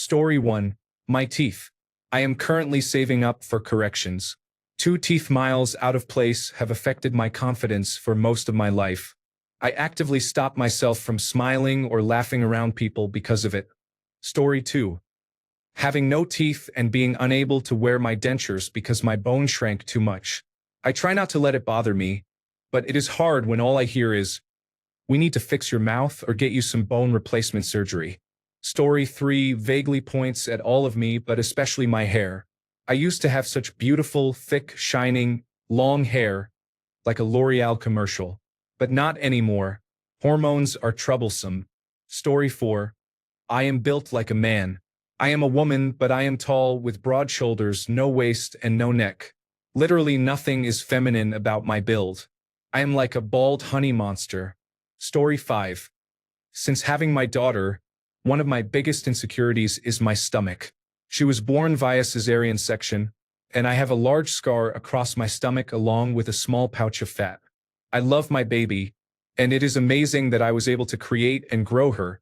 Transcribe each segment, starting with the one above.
Story 1. My teeth. I am currently saving up for corrections. 2 teeth miles out of place have affected my confidence for most of my life. I actively stop myself from smiling or laughing around people because of it. Story 2. Having no teeth and being unable to wear my dentures because my bone shrank too much. I try not to let it bother me, but it is hard when all I hear is, "We need to fix your mouth or get you some bone replacement surgery." Story 3 vaguely points at all of me, but especially my hair. I used to have such beautiful, thick, shining, long hair, like a L'Oreal commercial. But not anymore. Hormones are troublesome. Story 4. I am built like a man. I am a woman, but I am tall, with broad shoulders, no waist, and no neck. Literally nothing is feminine about my build. I am like a bald honey monster. Story 5. Since having my daughter, one of my biggest insecurities is my stomach. She was born via cesarean section, and I have a large scar across my stomach along with a small pouch of fat. I love my baby, and it is amazing that I was able to create and grow her,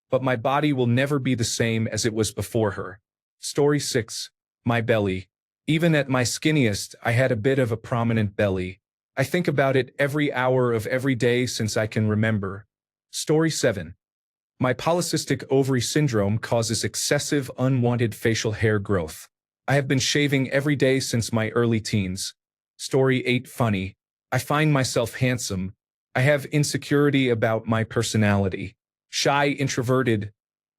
but my body will never be the same as it was before her. Story 6. My belly. Even at my skinniest, I had a bit of a prominent belly. I think about it every hour of every day since I can remember. Story 7. My polycystic ovary syndrome causes excessive unwanted facial hair growth. I have been shaving every day since my early teens. Story 8 funny. I find myself handsome. I have insecurity about my personality. Shy, introverted,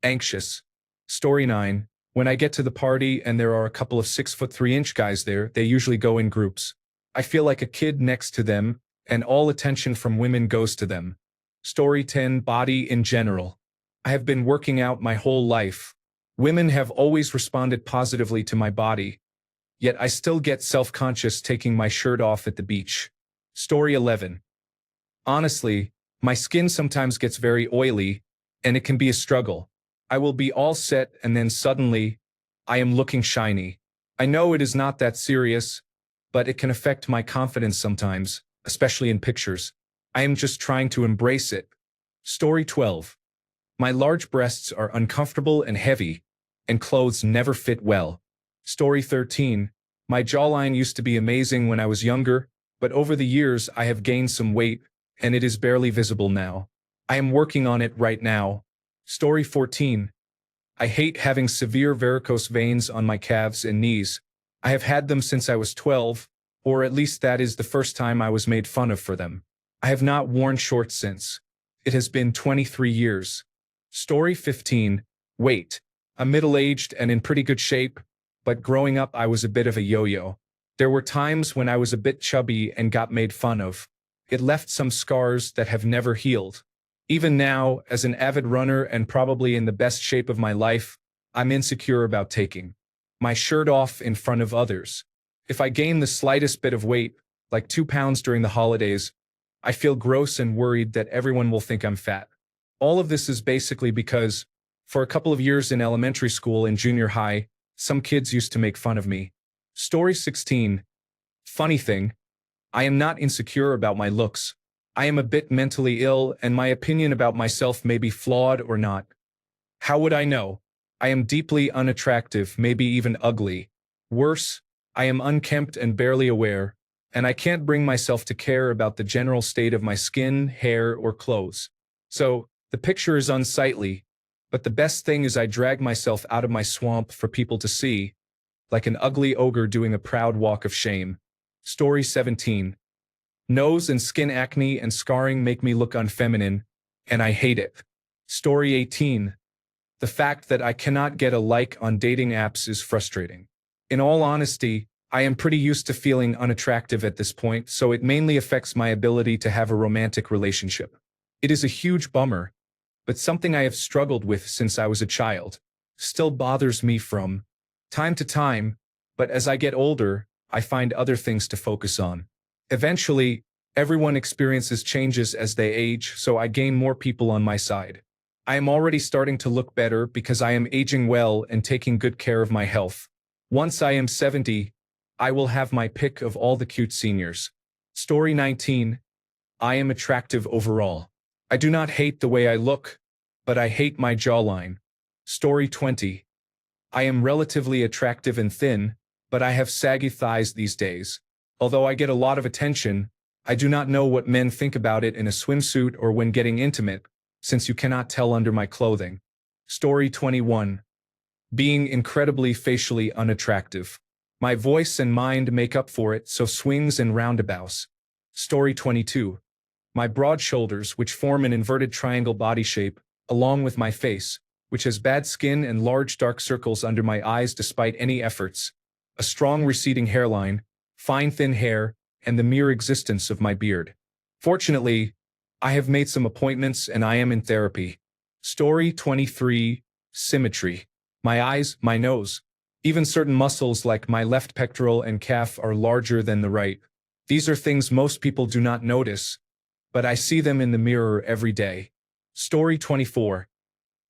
anxious. Story 9. When I get to the party and there are a couple of 6'3" guys there, they usually go in groups. I feel like a kid next to them, and all attention from women goes to them. Story 10 body in general. I have been working out my whole life. Women have always responded positively to my body, yet I still get self-conscious taking my shirt off at the beach. Story 11. Honestly, my skin sometimes gets very oily, and it can be a struggle. I will be all set and then suddenly, I am looking shiny. I know it is not that serious, but it can affect my confidence sometimes, especially in pictures. I am just trying to embrace it. Story 12. My large breasts are uncomfortable and heavy, and clothes never fit well. Story 13. My jawline used to be amazing when I was younger, but over the years I have gained some weight, and it is barely visible now. I am working on it right now. Story 14. I hate having severe varicose veins on my calves and knees. I have had them since I was 12, or at least that is the first time I was made fun of for them. I have not worn shorts since. It has been 23 years. Story 15. Weight. I'm middle-aged and in pretty good shape, but growing up I was a bit of a yo-yo. There were times when I was a bit chubby and got made fun of. It left some scars that have never healed. Even now, as an avid runner and probably in the best shape of my life, I'm insecure about taking my shirt off in front of others. If I gain the slightest bit of weight, like 2 pounds during the holidays, I feel gross and worried that everyone will think I'm fat. All of this is basically because, for a couple of years in elementary school and junior high, some kids used to make fun of me. Story 16. Funny thing, I am not insecure about my looks. I am a bit mentally ill, and my opinion about myself may be flawed or not. How would I know? I am deeply unattractive, maybe even ugly. Worse, I am unkempt and barely aware, and I can't bring myself to care about the general state of my skin, hair, or clothes. So, the picture is unsightly, but the best thing is I drag myself out of my swamp for people to see, like an ugly ogre doing a proud walk of shame. Story 17. Nose and skin acne and scarring make me look unfeminine, and I hate it. Story 18. The fact that I cannot get a like on dating apps is frustrating. In all honesty, I am pretty used to feeling unattractive at this point, so it mainly affects my ability to have a romantic relationship. It is a huge bummer, but something I have struggled with since I was a child. Still bothers me from time to time, but as I get older, I find other things to focus on. Eventually, everyone experiences changes as they age, so I gain more people on my side. I am already starting to look better because I am aging well and taking good care of my health. Once I am 70, I will have my pick of all the cute seniors. Story 19. I am attractive overall. I do not hate the way I look, but I hate my jawline. Story 20. I am relatively attractive and thin, but I have saggy thighs these days. Although I get a lot of attention, I do not know what men think about it in a swimsuit or when getting intimate, since you cannot tell under my clothing. Story 21. Being incredibly facially unattractive. My voice and mind make up for it, so swings and roundabouts. Story 22. My broad shoulders, which form an inverted triangle body shape, along with my face, which has bad skin and large dark circles under my eyes despite any efforts, a strong receding hairline, fine thin hair, and the mere existence of my beard. Fortunately, I have made some appointments and I am in therapy. Story 23. Symmetry. My eyes, my nose, even certain muscles like my left pectoral and calf are larger than the right. These are things most people do not notice, but I see them in the mirror every day. Story 24.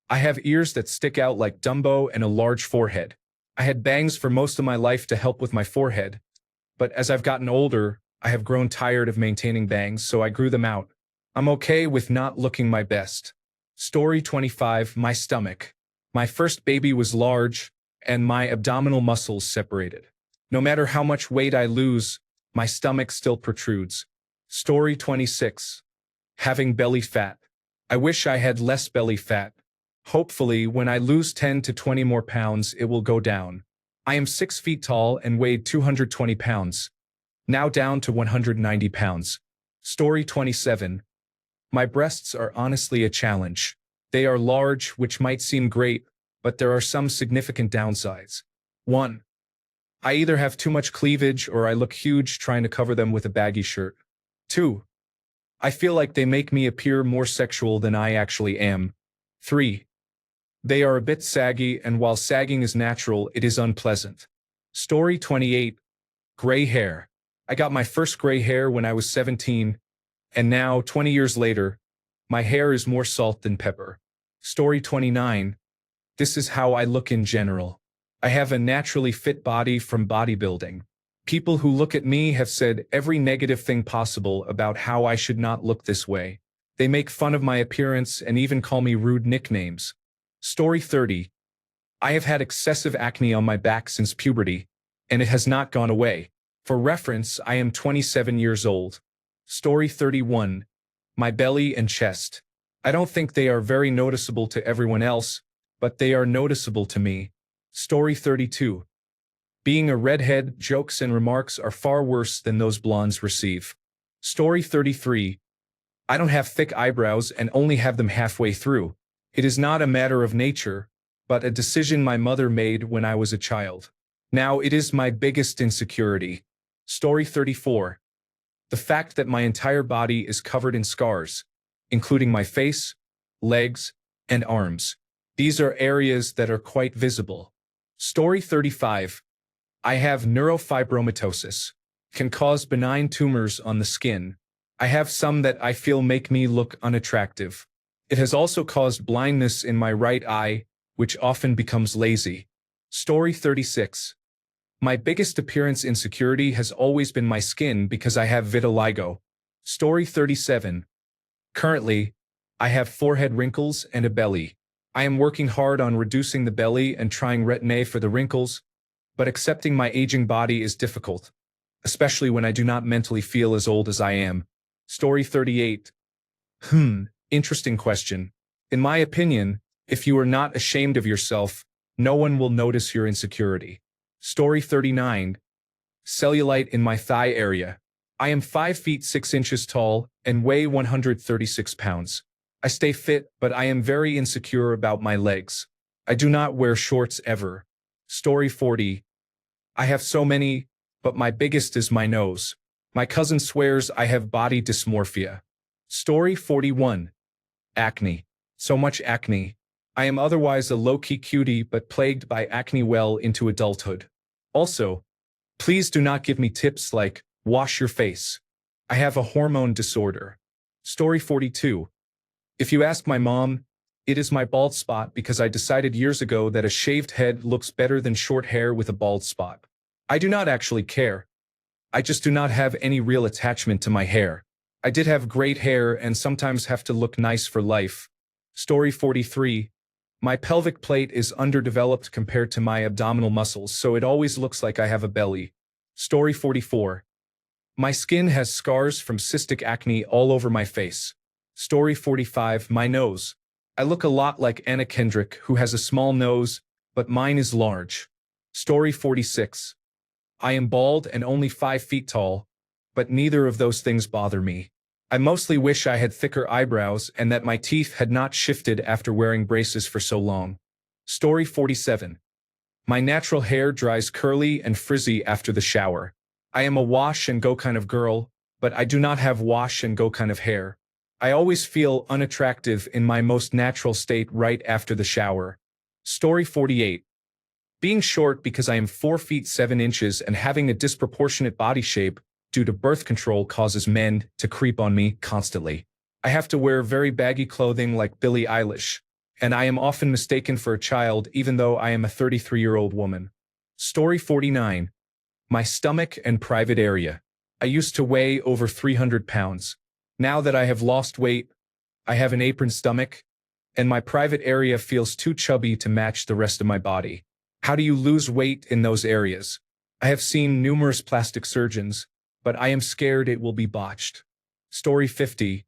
I have ears that stick out like Dumbo and a large forehead. I had bangs for most of my life to help with my forehead, but as I've gotten older, I have grown tired of maintaining bangs, so I grew them out. I'm okay with not looking my best. Story 25. My stomach. My first baby was large, and my abdominal muscles separated. No matter how much weight I lose, my stomach still protrudes. Story 26. Having belly fat. I wish I had less belly fat. Hopefully, when I lose 10 to 20 more pounds, it will go down. I am 6 feet tall and weighed 220 pounds. Now down to 190 pounds. Story 27. My breasts are honestly a challenge. They are large, which might seem great, but there are some significant downsides. 1. I either have too much cleavage or I look huge trying to cover them with a baggy shirt. 2. I feel like they make me appear more sexual than I actually am. 3. They are a bit saggy, and while sagging is natural, it is unpleasant. Story 28. Gray hair. I got my first gray hair when I was 17, and now, 20 years later, my hair is more salt than pepper. Story 29. This is how I look in general. I have a naturally fit body from bodybuilding. People who look at me have said every negative thing possible about how I should not look this way. They make fun of my appearance and even call me rude nicknames. Story 30. I have had excessive acne on my back since puberty, and it has not gone away. For reference, I am 27 years old. Story 31. My belly and chest. I don't think they are very noticeable to everyone else, but they are noticeable to me. Story 32. Being a redhead, jokes and remarks are far worse than those blondes receive. Story 33. I don't have thick eyebrows and only have them halfway through. It is not a matter of nature, but a decision my mother made when I was a child. Now it is my biggest insecurity. Story 34. The fact that my entire body is covered in scars, including my face, legs, and arms. These are areas that are quite visible. Story 35. I have neurofibromatosis. Can cause benign tumors on the skin. I have some that I feel make me look unattractive. It has also caused blindness in my right eye, which often becomes lazy. Story 36. My biggest appearance insecurity has always been my skin because I have vitiligo. Story 37. Currently, I have forehead wrinkles and a belly. I am working hard on reducing the belly and trying Retin-A for the wrinkles, but accepting my aging body is difficult, especially when I do not mentally feel as old as I am. Story 38. Interesting question. In my opinion, if you are not ashamed of yourself, no one will notice your insecurity. Story 39. Cellulite in my thigh area. I am 5 feet 6 inches tall and weigh 136 pounds. I stay fit, but I am very insecure about my legs. I do not wear shorts ever. Story 40. I have so many, but my biggest is my nose. My cousin swears I have body dysmorphia. Story 41. Acne. So much acne. I am otherwise a low-key cutie but plagued by acne well into adulthood. Also, please do not give me tips like, wash your face. I have a hormone disorder. Story 42. If you ask my mom, it is my bald spot because I decided years ago that a shaved head looks better than short hair with a bald spot. I do not actually care. I just do not have any real attachment to my hair. I did have great hair and sometimes have to look nice for life. Story 43. My pelvic plate is underdeveloped compared to my abdominal muscles, so it always looks like I have a belly. Story 44. My skin has scars from cystic acne all over my face. Story 45. My nose. I look a lot like Anna Kendrick, who has a small nose, but mine is large. Story 46. I am bald and only 5 feet tall, but neither of those things bother me. I mostly wish I had thicker eyebrows and that my teeth had not shifted after wearing braces for so long. Story 47. My natural hair dries curly and frizzy after the shower. I am a wash and go kind of girl, but I do not have wash and go kind of hair. I always feel unattractive in my most natural state right after the shower. Story 48. Being short because I am 4 feet 7 inches and having a disproportionate body shape due to birth control causes men to creep on me constantly. I have to wear very baggy clothing like Billie Eilish, and I am often mistaken for a child even though I am a 33-year-old woman. Story 49. My stomach and private area. I used to weigh over 300 pounds. Now that I have lost weight, I have an apron stomach, and my private area feels too chubby to match the rest of my body. How do you lose weight in those areas? I have seen numerous plastic surgeons, but I am scared it will be botched. Story 50.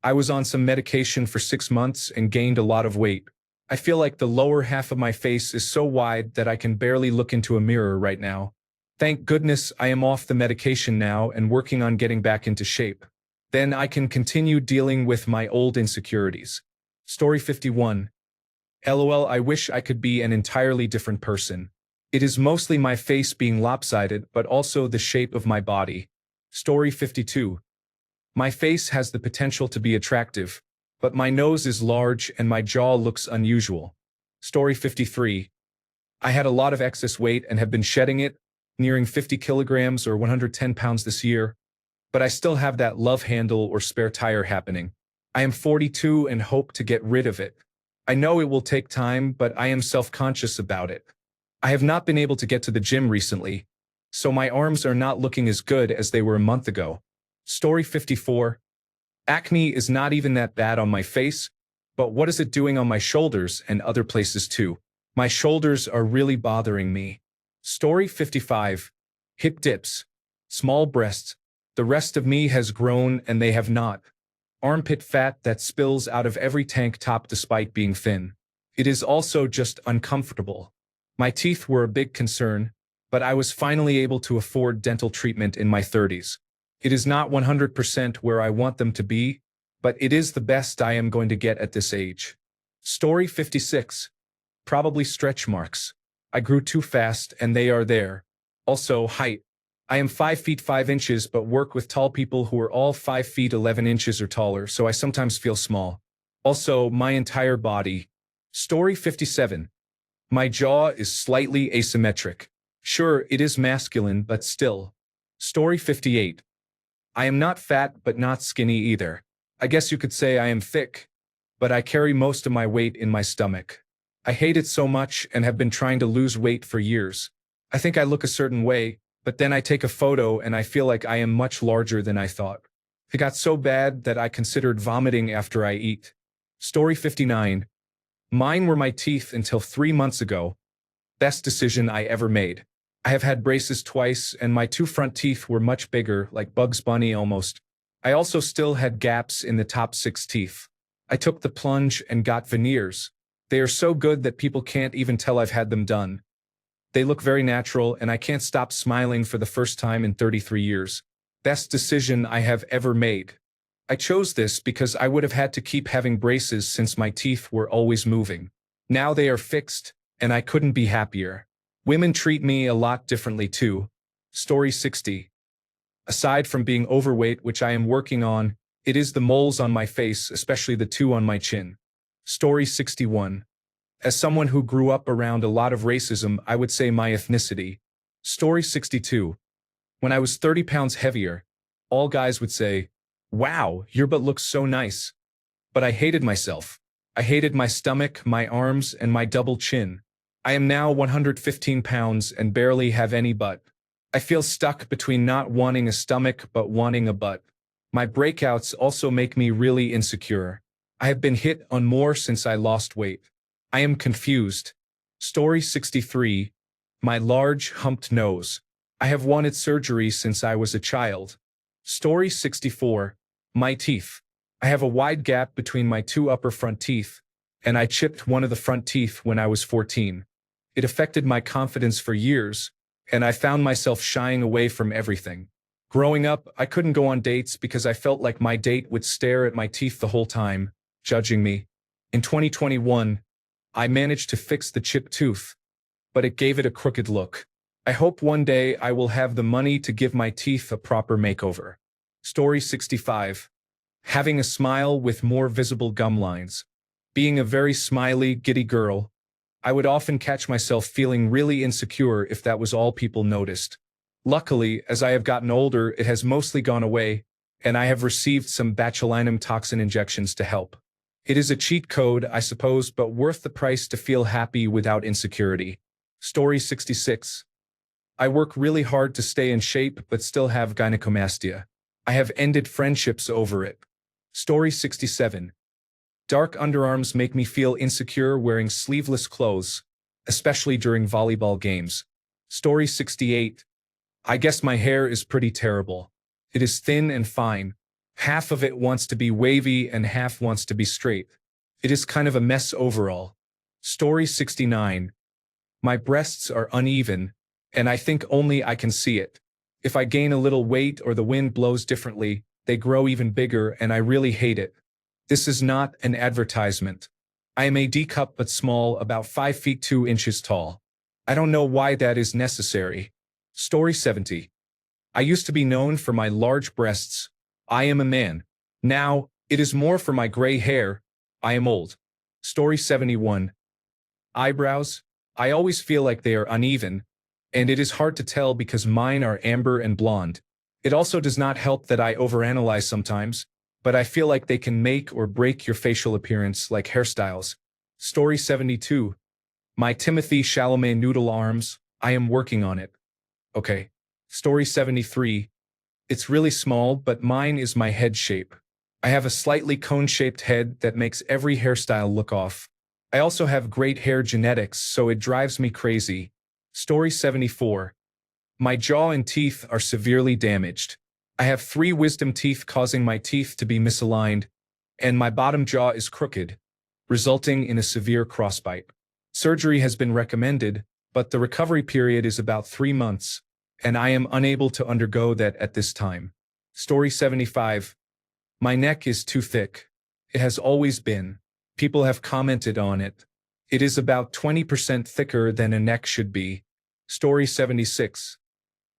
I was on some medication for 6 months and gained a lot of weight. I feel like the lower half of my face is so wide that I can barely look into a mirror right now. Thank goodness I am off the medication now and working on getting back into shape. Then I can continue dealing with my old insecurities. Story 51. LOL, I wish I could be an entirely different person. It is mostly my face being lopsided, but also the shape of my body. Story 52. My face has the potential to be attractive, but my nose is large and my jaw looks unusual. Story 53. I had a lot of excess weight and have been shedding it, nearing 50 kilograms or 110 pounds this year, but I still have that love handle or spare tire happening. I am 42 and hope to get rid of it. I know it will take time, but I am self-conscious about it. I have not been able to get to the gym recently, so my arms are not looking as good as they were a month ago. Story 54. Acne is not even that bad on my face, but what is it doing on my shoulders and other places too? My shoulders are really bothering me. Story 55. Hip dips. Small breasts. The rest of me has grown and they have not. Armpit fat that spills out of every tank top despite being thin. It is also just uncomfortable. My teeth were a big concern, but I was finally able to afford dental treatment in my 30s. It is not 100% where I want them to be, but it is the best I am going to get at this age. Story 56. Probably stretch marks. I grew too fast and they are there. Also, height. I am 5 feet 5 inches but work with tall people who are all 5 feet 11 inches or taller, so I sometimes feel small. Also, my entire body. Story 57. My jaw is slightly asymmetric. Sure, it is masculine, but still. Story 58. I am not fat but not skinny either. I guess you could say I am thick, but I carry most of my weight in my stomach. I hate it so much and have been trying to lose weight for years. I think I look a certain way, but then I take a photo and I feel like I am much larger than I thought. It got so bad that I considered vomiting after I eat. Story 59. Mine were my teeth until 3 months ago. Best decision I ever made. I have had braces twice and my 2 front teeth were much bigger, like Bugs Bunny almost. I also still had gaps in the top 6 teeth. I took the plunge and got veneers. They are so good that people can't even tell I've had them done. They look very natural and I can't stop smiling for the first time in 33 years. Best decision I have ever made. I chose this because I would have had to keep having braces since my teeth were always moving. Now they are fixed, and I couldn't be happier. Women treat me a lot differently too. Story 60. Aside from being overweight, which I am working on, it is the moles on my face, especially the 2 on my chin. Story 61. As someone who grew up around a lot of racism, I would say my ethnicity. Story 62. When I was 30 pounds heavier, all guys would say, "Wow, your butt looks so nice." But I hated myself. I hated my stomach, my arms, and my double chin. I am now 115 pounds and barely have any butt. I feel stuck between not wanting a stomach but wanting a butt. My breakouts also make me really insecure. I have been hit on more since I lost weight. I am confused. Story 63. My large, humped nose. I have wanted surgery since I was a child. Story 64. My teeth. I have a wide gap between my two upper front teeth, and I chipped one of the front teeth when I was 14. It affected my confidence for years, and I found myself shying away from everything. Growing up, I couldn't go on dates because I felt like my date would stare at my teeth the whole time, judging me. In 2021, I managed to fix the chipped tooth, but it gave it a crooked look. I hope one day I will have the money to give my teeth a proper makeover. Story 65. Having a smile with more visible gum lines. Being a very smiley, giddy girl, I would often catch myself feeling really insecure if that was all people noticed. Luckily, as I have gotten older, it has mostly gone away, and I have received some botulinum toxin injections to help. It is a cheat code, I suppose, but worth the price to feel happy without insecurity. Story 66. I work really hard to stay in shape but still have gynecomastia. I have ended friendships over it. Story 67. Dark underarms make me feel insecure wearing sleeveless clothes, especially during volleyball games. Story 68. I guess my hair is pretty terrible. It is thin and fine. Half of it wants to be wavy and half wants to be straight. It is kind of a mess overall. Story 69. My breasts are uneven, and I think only I can see it. If I gain a little weight or the wind blows differently, they grow even bigger and I really hate it. This is not an advertisement. I am a D-cup but small, about 5 feet 2 inches tall. I don't know why that is necessary. Story 70. I used to be known for my large breasts. I am a man. Now, it is more for my gray hair. I am old. Story 71. Eyebrows. I always feel like they are uneven, and it is hard to tell because mine are amber and blonde. It also does not help that I overanalyze sometimes, but I feel like they can make or break your facial appearance like hairstyles. Story 72. My Timothy Chalamet noodle arms. I am working on it. Okay. Story 73. It's really small, but mine is my head shape. I have a slightly cone-shaped head that makes every hairstyle look off. I also have great hair genetics, so it drives me crazy. Story 74. My jaw and teeth are severely damaged. I have 3 wisdom teeth causing my teeth to be misaligned, and my bottom jaw is crooked, resulting in a severe crossbite. Surgery has been recommended, but the recovery period is about 3 months, and I am unable to undergo that at this time. Story 75. My neck is too thick. It has always been. People have commented on it. It is about 20% thicker than a neck should be. Story 76.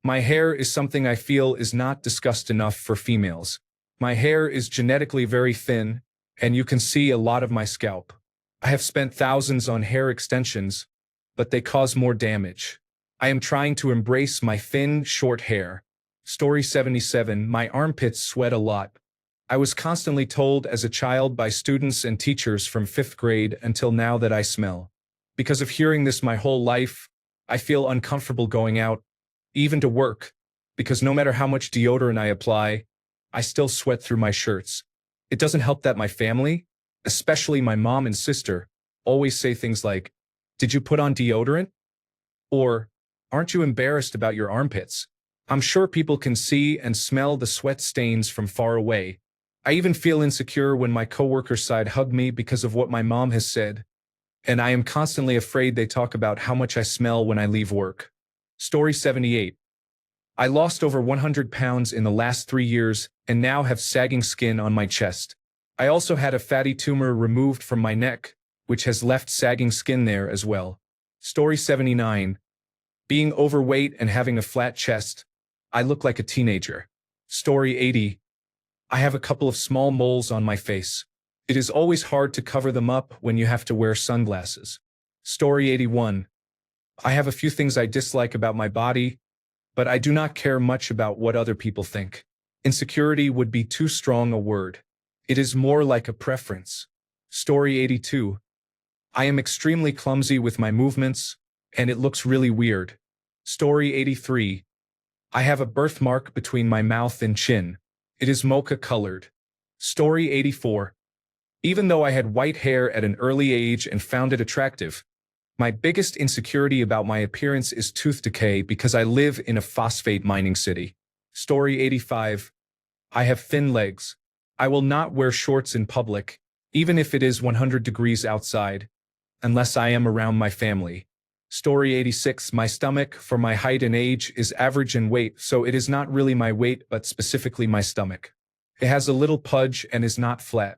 My hair is something I feel is not discussed enough for females. My hair is genetically very thin, and you can see a lot of my scalp. I have spent thousands on hair extensions, but they cause more damage. I am trying to embrace my thin, short hair. Story 77. My armpits sweat a lot. I was constantly told as a child by students and teachers from 5th grade until now that I smell. Because of hearing this my whole life, I feel uncomfortable going out, even to work, because no matter how much deodorant I apply, I still sweat through my shirts. It doesn't help that my family, especially my mom and sister, always say things like, "Did you put on deodorant?" Or, "Aren't you embarrassed about your armpits?" I'm sure people can see and smell the sweat stains from far away. I even feel insecure when my coworkers side hug me because of what my mom has said, and I am constantly afraid they talk about how much I smell when I leave work. Story 78. I lost over 100 pounds in the last 3 years and now have sagging skin on my chest. I also had a fatty tumor removed from my neck, which has left sagging skin there as well. Story 79. Being overweight and having a flat chest, I look like a teenager. Story 80. I have a couple of small moles on my face. It is always hard to cover them up when you have to wear sunglasses. Story 81. I have a few things I dislike about my body, but I do not care much about what other people think. Insecurity would be too strong a word. It is more like a preference. Story 82. I am extremely clumsy with my movements, and it looks really weird. Story 83. I have a birthmark between my mouth and chin. It is mocha colored. Story 84. Even though I had white hair at an early age and found it attractive, my biggest insecurity about my appearance is tooth decay because I live in a phosphate mining city. Story 85. I have thin legs. I will not wear shorts in public, even if it is 100 degrees outside, unless I am around my family. Story 86. My stomach, for my height and age, is average in weight, so it is not really my weight but specifically my stomach. It has a little pudge and is not flat.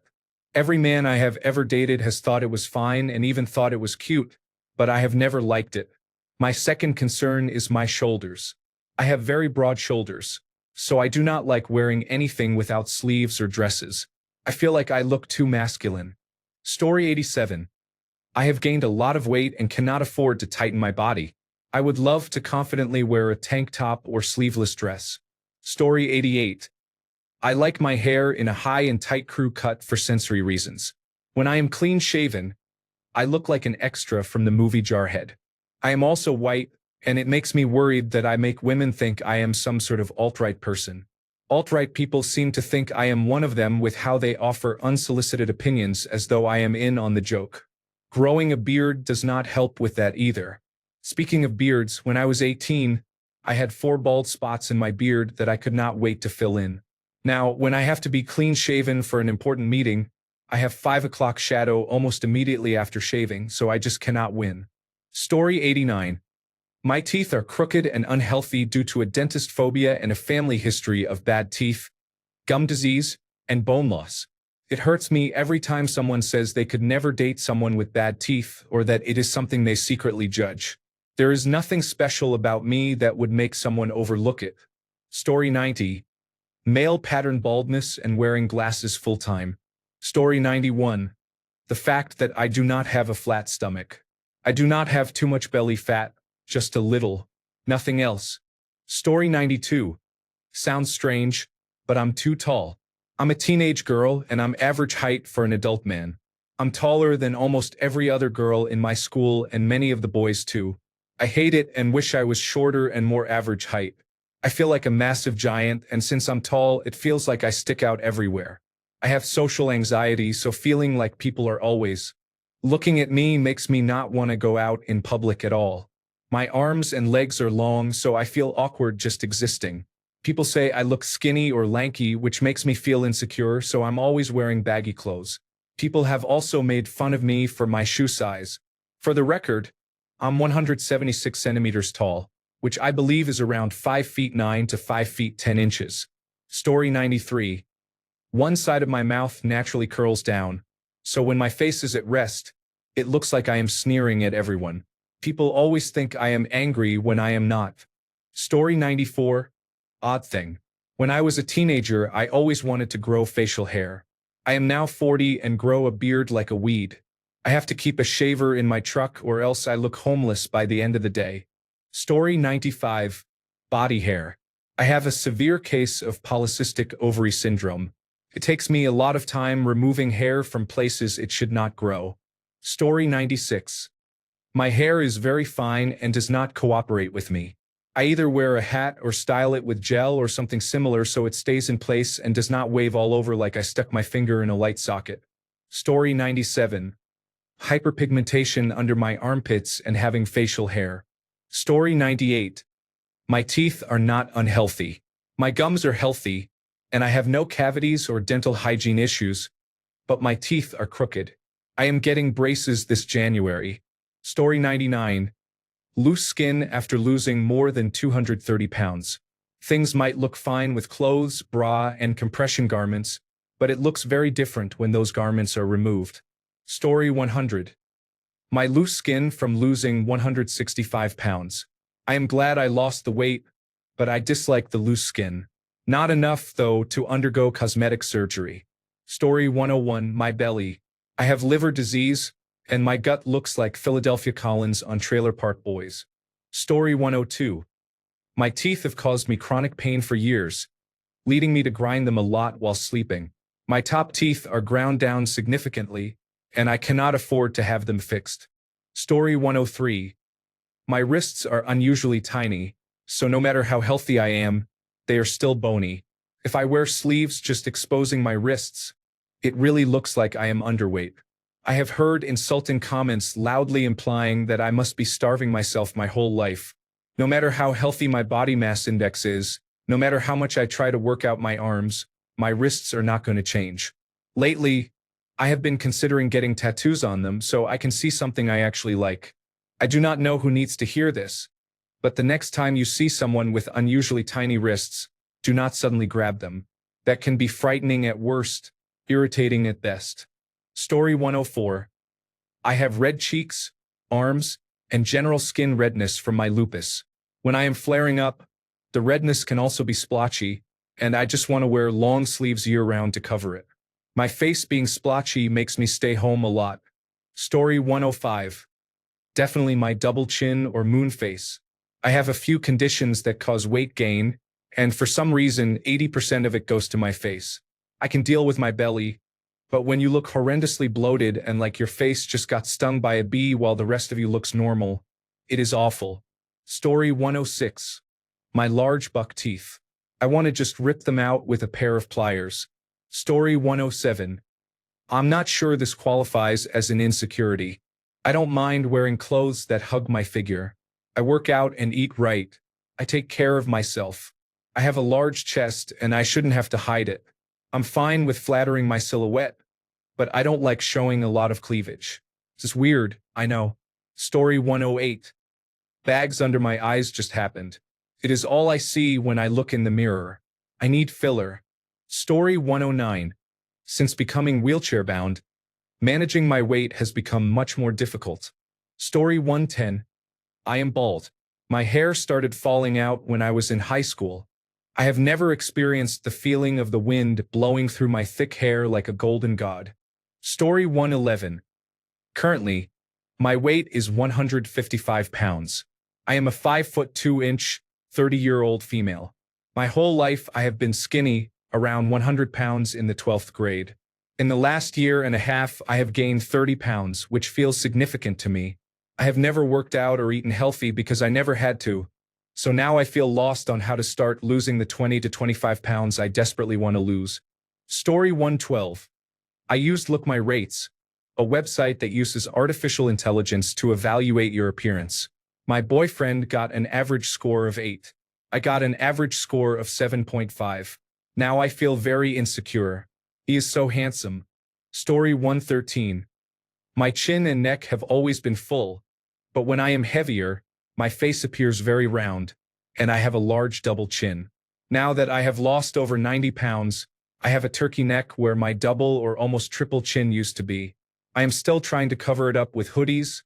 Every man I have ever dated has thought it was fine and even thought it was cute, but I have never liked it. My second concern is my shoulders. I have very broad shoulders, so I do not like wearing anything without sleeves or dresses. I feel like I look too masculine. Story 87. I have gained a lot of weight and cannot afford to tighten my body. I would love to confidently wear a tank top or sleeveless dress. Story 88. I like my hair in a high and tight crew cut for sensory reasons. When I am clean shaven, I look like an extra from the movie Jarhead. I am also white, and it makes me worried that I make women think I am some sort of alt-right person. Alt-right people seem to think I am one of them with how they offer unsolicited opinions as though I am in on the joke. Growing a beard does not help with that either. Speaking of beards, when I was 18, I had 4 bald spots in my beard that I could not wait to fill in. Now, when I have to be clean-shaven for an important meeting, I have 5 o'clock shadow almost immediately after shaving, so I just cannot win. Story 89. My teeth are crooked and unhealthy due to a dentist phobia and a family history of bad teeth, gum disease, and bone loss. It hurts me every time someone says they could never date someone with bad teeth or that it is something they secretly judge. There is nothing special about me that would make someone overlook it. Story 90. Male pattern baldness and wearing glasses full-time. Story 91. The fact that I do not have a flat stomach. I do not have too much belly fat, just a little. Nothing else. Story 92. Sounds strange, but I'm too tall. I'm a teenage girl and I'm average height for an adult man. I'm taller than almost every other girl in my school and many of the boys too. I hate it and wish I was shorter and more average height. I feel like a massive giant, and since I'm tall, it feels like I stick out everywhere. I have social anxiety, so feeling like people are always looking at me makes me not want to go out in public at all. My arms and legs are long, so I feel awkward just existing. People say I look skinny or lanky, which makes me feel insecure, so I'm always wearing baggy clothes. People have also made fun of me for my shoe size. For the record, I'm 176 centimeters tall, which I believe is around 5 feet 9 to 5 feet 10 inches. Story 93. One side of my mouth naturally curls down, so when my face is at rest, it looks like I am sneering at everyone. People always think I am angry when I am not. Story 94. Odd thing. When I was a teenager, I always wanted to grow facial hair. I am now 40 and grow a beard like a weed. I have to keep a shaver in my truck or else I look homeless by the end of the day. Story 95. Body hair. I have a severe case of polycystic ovary syndrome. It takes me a lot of time removing hair from places it should not grow. Story 96. My hair is very fine and does not cooperate with me. I either wear a hat or style it with gel or something similar so it stays in place and does not wave all over like I stuck my finger in a light socket. Story 97. Hyperpigmentation under my armpits and having facial hair. Story 98. My teeth are not unhealthy. My gums are healthy, and I have no cavities or dental hygiene issues, but my teeth are crooked. I am getting braces this January. Story 99. Loose skin after losing more than 230 pounds. Things might look fine with clothes, bra, and compression garments, but it looks very different when those garments are removed. Story 100. My loose skin from losing 165 pounds. I am glad I lost the weight, but I dislike the loose skin. Not enough, though, to undergo cosmetic surgery. Story 101. My belly. I have liver disease, and my gut looks like Philadelphia Collins on Trailer Park Boys. Story 102. My teeth have caused me chronic pain for years, leading me to grind them a lot while sleeping. My top teeth are ground down significantly, and I cannot afford to have them fixed. Story 103. My wrists are unusually tiny, so no matter how healthy I am, they are still bony. If I wear sleeves just exposing my wrists, It really looks like I am underweight. I have heard insulting comments loudly implying that I must be starving myself my whole life. No matter how healthy my body mass index is, no matter how much I try to work out my arms, my wrists are not going to change. Lately, I have been considering getting tattoos on them so I can see something I actually like. I do not know who needs to hear this, but the next time you see someone with unusually tiny wrists, do not suddenly grab them. That can be frightening at worst, irritating at best. Story 104. I have red cheeks, arms, and general skin redness from my lupus. When I am flaring up, the redness can also be splotchy, and I just want to wear long sleeves year-round to cover it. My face being splotchy makes me stay home a lot. Story 105. Definitely my double chin or moon face. I have a few conditions that cause weight gain, and for some reason, 80% of it goes to my face. I can deal with my belly, but when you look horrendously bloated and like your face just got stung by a bee while the rest of you looks normal, it is awful. Story 106. My large buck teeth. I want to just rip them out with a pair of pliers. Story 107. I'm not sure this qualifies as an insecurity. I don't mind wearing clothes that hug my figure. I work out and eat right. I take care of myself. I have a large chest and I shouldn't have to hide it. I'm fine with flattering my silhouette, but I don't like showing a lot of cleavage. This is weird, I know. Story 108. Bags under my eyes just happened. It is all I see when I look in the mirror. I need filler. Story 109. Since becoming wheelchair-bound, managing my weight has become much more difficult. Story 110. I am bald. My hair started falling out when I was in high school. I have never experienced the feeling of the wind blowing through my thick hair like a golden god. Story 111. Currently, my weight is 155 pounds. I am a 5'2", 30-year-old female. My whole life I have been skinny, around 100 pounds in the 12th grade. In the last year and a half, I have gained 30 pounds, which feels significant to me. I have never worked out or eaten healthy because I never had to. So now I feel lost on how to start losing the 20 to 25 pounds I desperately want to lose. Story 112. I used Look My Rates, a website that uses artificial intelligence to evaluate your appearance. My boyfriend got an average score of 8. I got an average score of 7.5. Now I feel very insecure. He is so handsome. Story 113. My chin and neck have always been full, but when I am heavier, my face appears very round, and I have a large double chin. Now that I have lost over 90 pounds, I have a turkey neck where my double or almost triple chin used to be. I am still trying to cover it up with hoodies,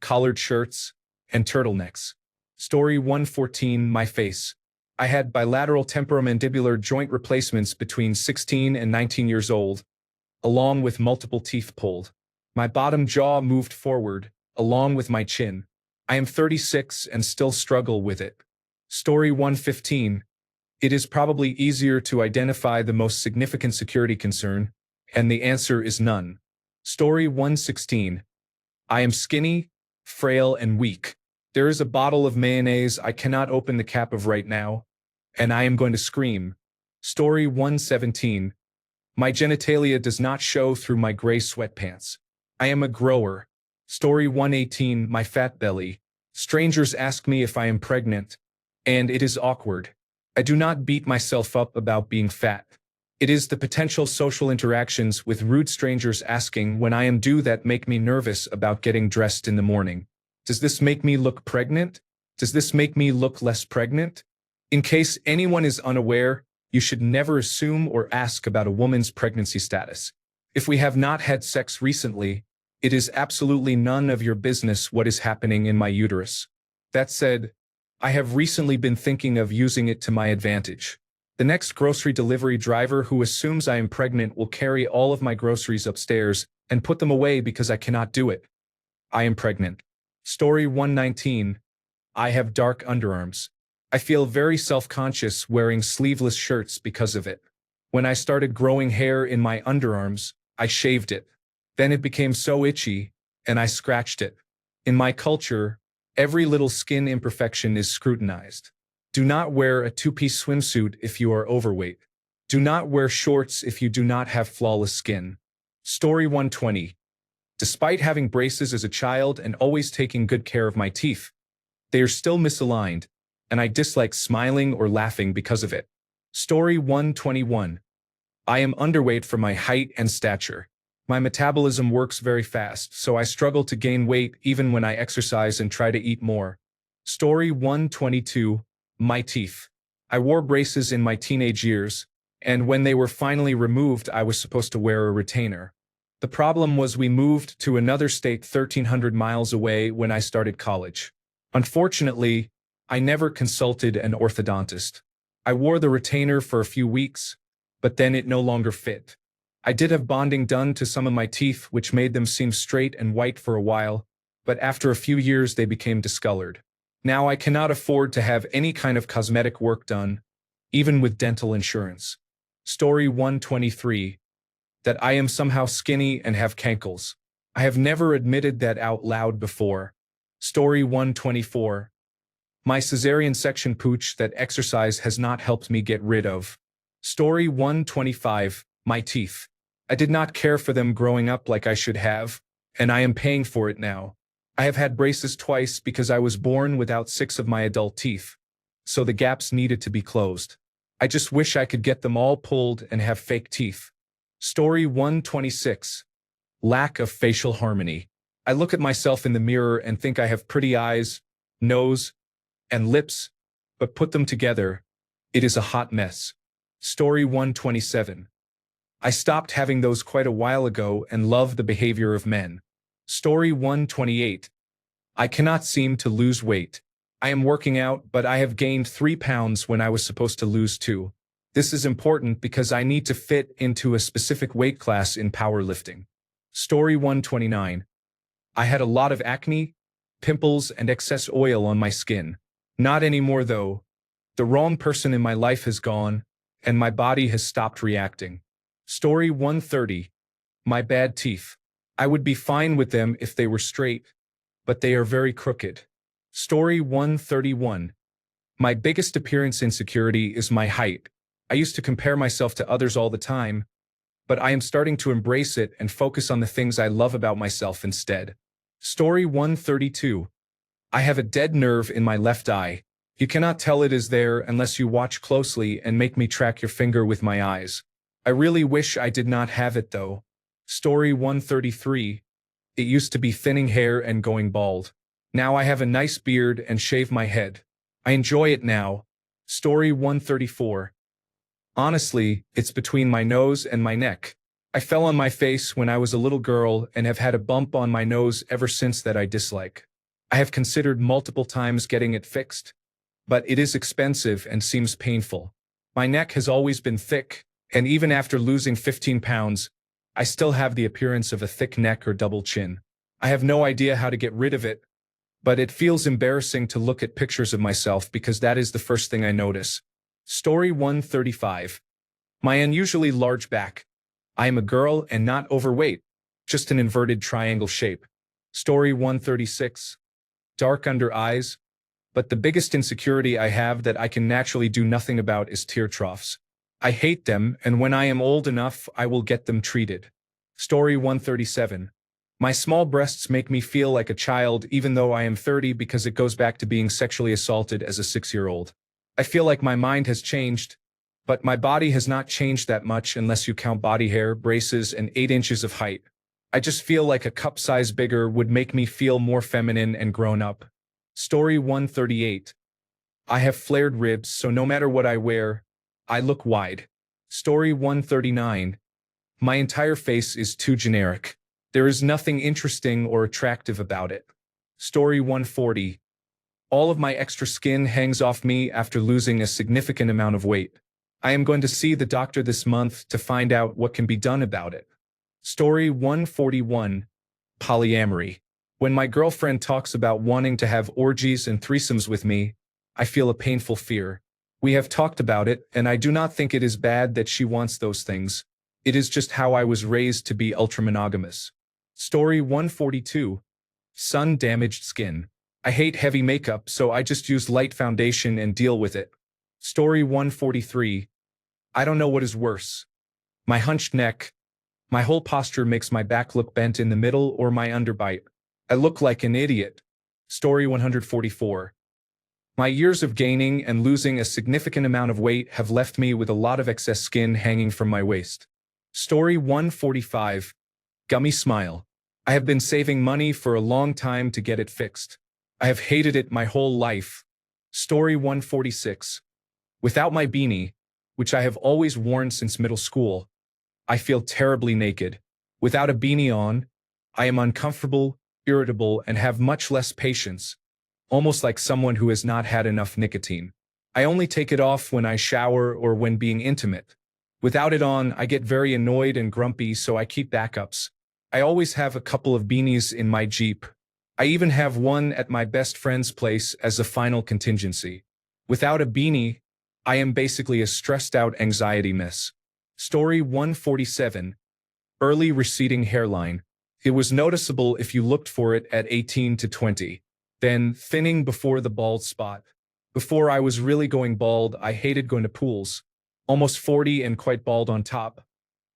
collared shirts, and turtlenecks. Story 114. My face. I had bilateral temporomandibular joint replacements between 16 and 19 years old, along with multiple teeth pulled. My bottom jaw moved forward, along with my chin. I am 36 and still struggle with it. Story 115. It is probably easier to identify the most significant security concern, and the answer is none. Story 116. I am skinny, frail, and weak. There is a bottle of mayonnaise I cannot open the cap of right now, and I am going to scream. Story 117. My genitalia does not show through my gray sweatpants. I am a grower. Story 118. My fat belly. Strangers ask me if I am pregnant, and it is awkward. I do not beat myself up about being fat. It is the potential social interactions with rude strangers asking when I am due that make me nervous about getting dressed in the morning. Does this make me look pregnant? Does this make me look less pregnant? In case anyone is unaware, you should never assume or ask about a woman's pregnancy status. If we have not had sex recently, it is absolutely none of your business what is happening in my uterus. That said, I have recently been thinking of using it to my advantage. The next grocery delivery driver who assumes I am pregnant will carry all of my groceries upstairs and put them away because I cannot do it. I am pregnant. Story 119. I have dark underarms. I feel very self-conscious wearing sleeveless shirts because of it. When I started growing hair in my underarms, I shaved it. Then it became so itchy, and I scratched it. In my culture, every little skin imperfection is scrutinized. Do not wear a two-piece swimsuit if you are overweight. Do not wear shorts if you do not have flawless skin. Story 120. Despite having braces as a child and always taking good care of my teeth, they are still misaligned, and I dislike smiling or laughing because of it. Story 121. I am underweight for my height and stature. My metabolism works very fast, so I struggle to gain weight even when I exercise and try to eat more. Story 122. My teeth. I wore braces in my teenage years, and when they were finally removed, I was supposed to wear a retainer. The problem was we moved to another state 1,300 miles away when I started college. Unfortunately, I never consulted an orthodontist. I wore the retainer for a few weeks, but then it no longer fit. I did have bonding done to some of my teeth, which made them seem straight and white for a while, but after a few years they became discolored. Now I cannot afford to have any kind of cosmetic work done, even with dental insurance. Story 123. That I am somehow skinny and have cankles. I have never admitted that out loud before. Story 124. My cesarean section pooch that exercise has not helped me get rid of. Story 125. My teeth. I did not care for them growing up like I should have, and I am paying for it now. I have had braces twice because I was born without 6 of my adult teeth, so the gaps needed to be closed. I just wish I could get them all pulled and have fake teeth. Story 126. Lack of facial harmony. I look at myself in the mirror and think I have pretty eyes, nose, and lips, but put them together, it is a hot mess. Story 127. I stopped having those quite a while ago and love the behavior of men. Story 128. I cannot seem to lose weight. I am working out, but I have gained 3 pounds when I was supposed to lose 2. This is important because I need to fit into a specific weight class in powerlifting. Story 129. I had a lot of acne, pimples, and excess oil on my skin. Not anymore though. The wrong person in my life has gone, and my body has stopped reacting. Story 130. My bad teeth. I would be fine with them if they were straight, but they are very crooked. Story 131. My biggest appearance insecurity is my height. I used to compare myself to others all the time, but I am starting to embrace it and focus on the things I love about myself instead. Story 132. I have a dead nerve in my left eye. You cannot tell it is there unless you watch closely and make me track your finger with my eyes. I really wish I did not have it though. Story 133. It used to be thinning hair and going bald. Now I have a nice beard and shave my head. I enjoy it now. Story 134. Honestly, it's between my nose and my neck. I fell on my face when I was a little girl and have had a bump on my nose ever since that I dislike. I have considered multiple times getting it fixed, but it is expensive and seems painful. My neck has always been thick, and even after losing 15 pounds, I still have the appearance of a thick neck or double chin. I have no idea how to get rid of it, but it feels embarrassing to look at pictures of myself because that is the first thing I notice. Story 135. My unusually large back. I am a girl and not overweight, just an inverted triangle shape. Story 136. Dark under eyes, but the biggest insecurity I have that I can naturally do nothing about is tear troughs. I hate them, and when I am old enough, I will get them treated. Story 137. My small breasts make me feel like a child even though I am 30 because it goes back to being sexually assaulted as a 6-year-old. I feel like my mind has changed, but my body has not changed that much unless you count body hair, braces, and 8 inches of height. I just feel like a cup size bigger would make me feel more feminine and grown up. Story 138. I have flared ribs, so no matter what I wear, I look wide. Story 139. My entire face is too generic. There is nothing interesting or attractive about it. Story 140. All of my extra skin hangs off me after losing a significant amount of weight. I am going to see the doctor this month to find out what can be done about it. Story 141. Polyamory. When my girlfriend talks about wanting to have orgies and threesomes with me, I feel a painful fear. We have talked about it, and I do not think it is bad that she wants those things. It is just how I was raised to be ultra-monogamous. Story 142. Sun-damaged skin. I hate heavy makeup, so I just use light foundation and deal with it. Story 143. I don't know what is worse. My hunched neck, my whole posture makes my back look bent in the middle, or my underbite. I look like an idiot. Story 144. My years of gaining and losing a significant amount of weight have left me with a lot of excess skin hanging from my waist. Story 145. Gummy smile. I have been saving money for a long time to get it fixed. I have hated it my whole life. Story 146. Without my beanie, which I have always worn since middle school, I feel terribly naked. Without a beanie on, I am uncomfortable, irritable, and have much less patience, almost like someone who has not had enough nicotine. I only take it off when I shower or when being intimate. Without it on, I get very annoyed and grumpy, so I keep backups. I always have a couple of beanies in my Jeep. I even have one at my best friend's place as a final contingency. Without a beanie, I am basically a stressed-out anxiety mess. Story 147. Early receding hairline. It was noticeable if you looked for it at 18 to 20. Then, thinning before the bald spot. Before I was really going bald, I hated going to pools. Almost 40 and quite bald on top.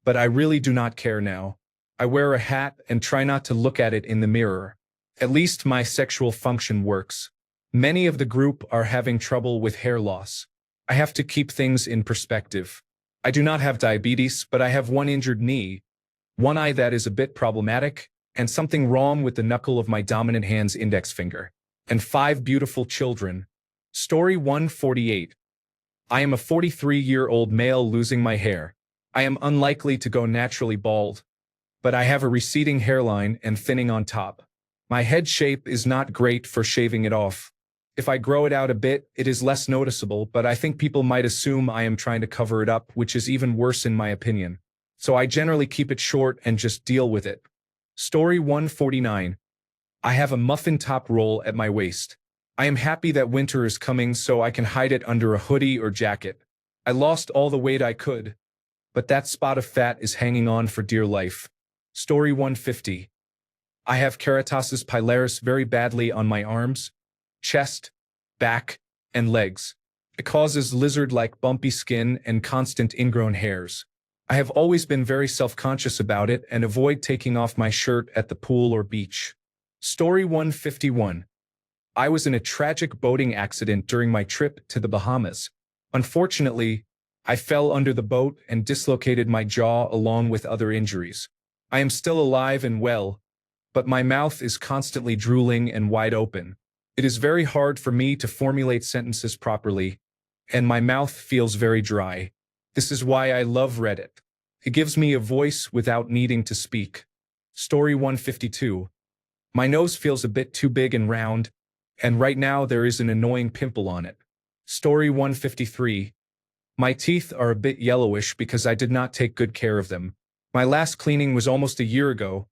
But I really do not care now. I wear a hat and try not to look at it in the mirror. At least my sexual function works. Many of the group are having trouble with hair loss. I have to keep things in perspective. I do not have diabetes, but I have one injured knee, one eye that is a bit problematic, and something wrong with the knuckle of my dominant hand's index finger, and 5 beautiful children. Story 148. I am a 43-year-old male losing my hair. I am unlikely to go naturally bald, but I have a receding hairline and thinning on top. My head shape is not great for shaving it off. If I grow it out a bit, it is less noticeable, but I think people might assume I am trying to cover it up, which is even worse in my opinion. So I generally keep it short and just deal with it. Story 149. I have a muffin top roll at my waist. I am happy that winter is coming so I can hide it under a hoodie or jacket. I lost all the weight I could, but that spot of fat is hanging on for dear life. Story 150. I have keratosis pilaris very badly on my arms, chest, back, and legs. It causes lizard-like bumpy skin and constant ingrown hairs. I have always been very self-conscious about it and avoid taking off my shirt at the pool or beach. Story 151. I was in a tragic boating accident during my trip to the Bahamas. Unfortunately, I fell under the boat and dislocated my jaw along with other injuries. I am still alive and well, but my mouth is constantly drooling and wide open. It is very hard for me to formulate sentences properly, and my mouth feels very dry. This is why I love Reddit. It gives me a voice without needing to speak. Story 152. My nose feels a bit too big and round, and right now there is an annoying pimple on it. Story 153. My teeth are a bit yellowish because I did not take good care of them. My last cleaning was almost a year ago,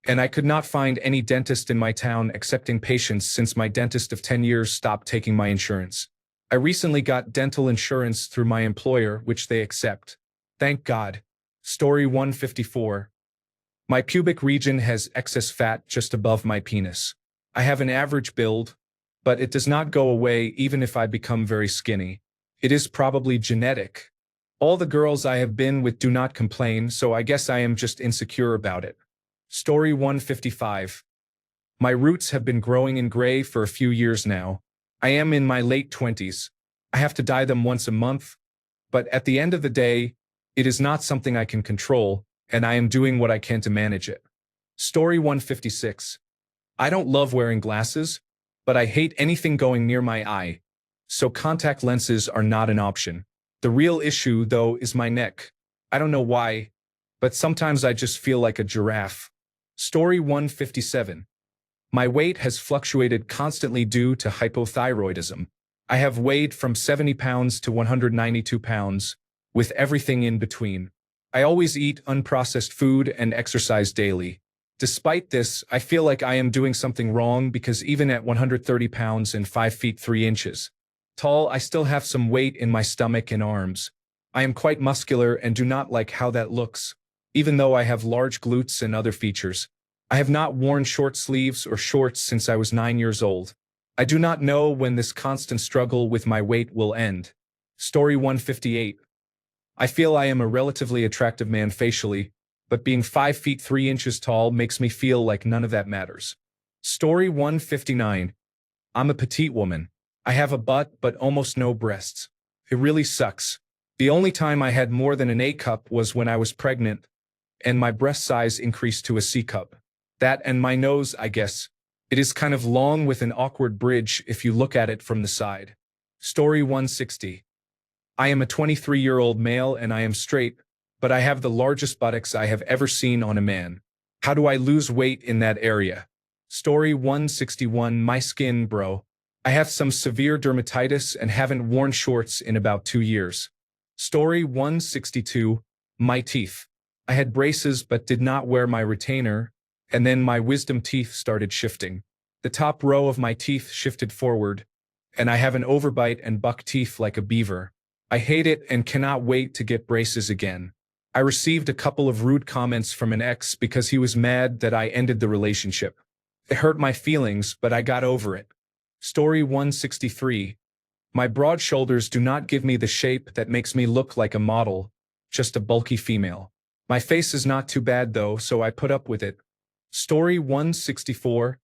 and I could not find any dentist in my town accepting patients since my dentist of 10 years stopped taking my insurance. I recently got dental insurance through my employer, which they accept. Thank God. Story 154. My pubic region has excess fat just above my penis. I have an average build, but it does not go away even if I become very skinny. It is probably genetic. All the girls I have been with do not complain, so I guess I am just insecure about it. Story 155. My roots have been growing in gray for a few years now. I am in my late 20s. I have to dye them once a month, but at the end of the day, it is not something I can control, and I am doing what I can to manage it. Story 156. I don't love wearing glasses, but I hate anything going near my eye, so contact lenses are not an option. The real issue, though, is my neck. I don't know why, but sometimes I just feel like a giraffe. Story 157. My weight has fluctuated constantly due to hypothyroidism. I have weighed from 70 pounds to 192 pounds, with everything in between. I always eat unprocessed food and exercise daily. Despite this, I feel like I am doing something wrong because even at 130 pounds and 5 feet 3 inches tall, I still have some weight in my stomach and arms. I am quite muscular and do not like how that looks, even though I have large glutes and other features. I have not worn short sleeves or shorts since I was 9 years old. I do not know when this constant struggle with my weight will end. Story 158. I feel I am a relatively attractive man facially, but being 5 feet 3 inches tall makes me feel like none of that matters. Story 159. I'm a petite woman. I have a butt but almost no breasts. It really sucks. The only time I had more than an A cup was when I was pregnant, and my breast size increased to a C cup. That and my nose, I guess. It is kind of long with an awkward bridge if you look at it from the side. Story 160. I am a 23-year-old male and I am straight, but I have the largest buttocks I have ever seen on a man. How do I lose weight in that area? Story 161. My skin, bro. I have some severe dermatitis and haven't worn shorts in about 2 years. Story 162. My teeth. I had braces but did not wear my retainer, and then my wisdom teeth started shifting. The top row of my teeth shifted forward, and I have an overbite and buck teeth like a beaver. I hate it and cannot wait to get braces again. I received a couple of rude comments from an ex because he was mad that I ended the relationship. It hurt my feelings, but I got over it. Story 163. My broad shoulders do not give me the shape that makes me look like a model, just a bulky female. My face is not too bad though, so I put up with it. Story 164.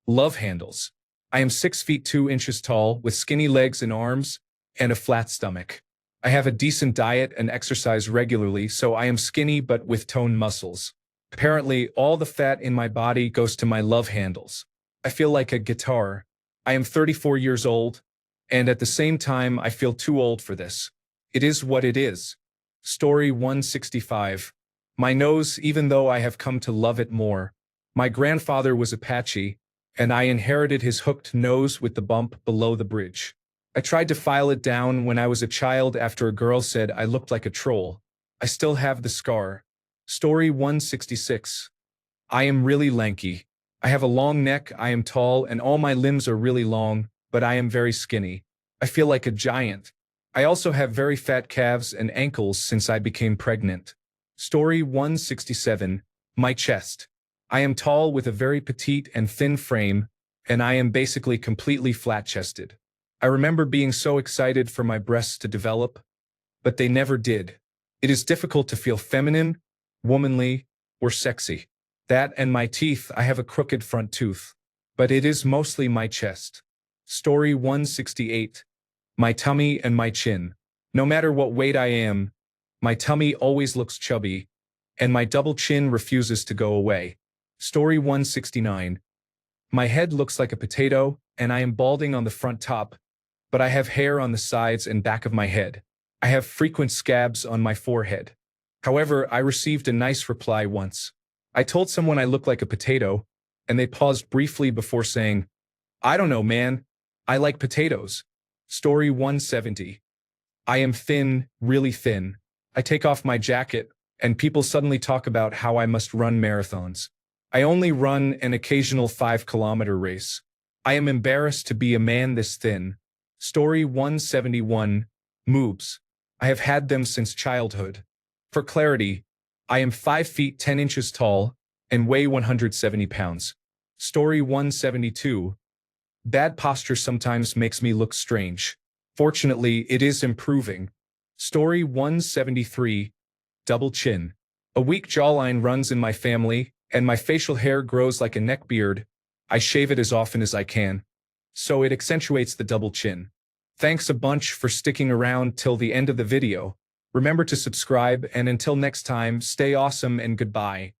Love handles. I am 6 feet 2 inches tall with skinny legs and arms and a flat stomach. I have a decent diet and exercise regularly, so I am skinny but with toned muscles. Apparently, all the fat in my body goes to my love handles. I feel like a guitar. I am 34 years old, and at the same time I feel too old for this. It is what it is. Story 165. My nose, even though I have come to love it more. My grandfather was Apache, and I inherited his hooked nose with the bump below the bridge. I tried to file it down when I was a child after a girl said I looked like a troll. I still have the scar. Story 166. I am really lanky. I have a long neck, I am tall, and all my limbs are really long, but I am very skinny. I feel like a giant. I also have very fat calves and ankles since I became pregnant. Story 167. My chest. I am tall with a very petite and thin frame, and I am basically completely flat-chested. I remember being so excited for my breasts to develop, but they never did. It is difficult to feel feminine, womanly, or sexy. That and my teeth, I have a crooked front tooth, but it is mostly my chest. Story 168. My tummy and my chin. No matter what weight I am, my tummy always looks chubby, and my double chin refuses to go away. Story 169. My head looks like a potato, and I am balding on the front top, but I have hair on the sides and back of my head. I have frequent scabs on my forehead. However, I received a nice reply once. I told someone I look like a potato, and they paused briefly before saying, I don't know, man. I like potatoes. Story 170. I am thin, really thin. I take off my jacket, and people suddenly talk about how I must run marathons. I only run an occasional 5-kilometer race. I am embarrassed to be a man this thin. Story 171. Moobs. I have had them since childhood. For clarity, I am 5 feet 10 inches tall and weigh 170 pounds. Story 172. Bad posture sometimes makes me look strange. Fortunately, it is improving. Story 173. Double chin. A weak jawline runs in my family, and my facial hair grows like a neck beard. I shave it as often as I can, so it accentuates the double chin. Thanks a bunch for sticking around till the end of the video. Remember to subscribe, and until next time, stay awesome and goodbye.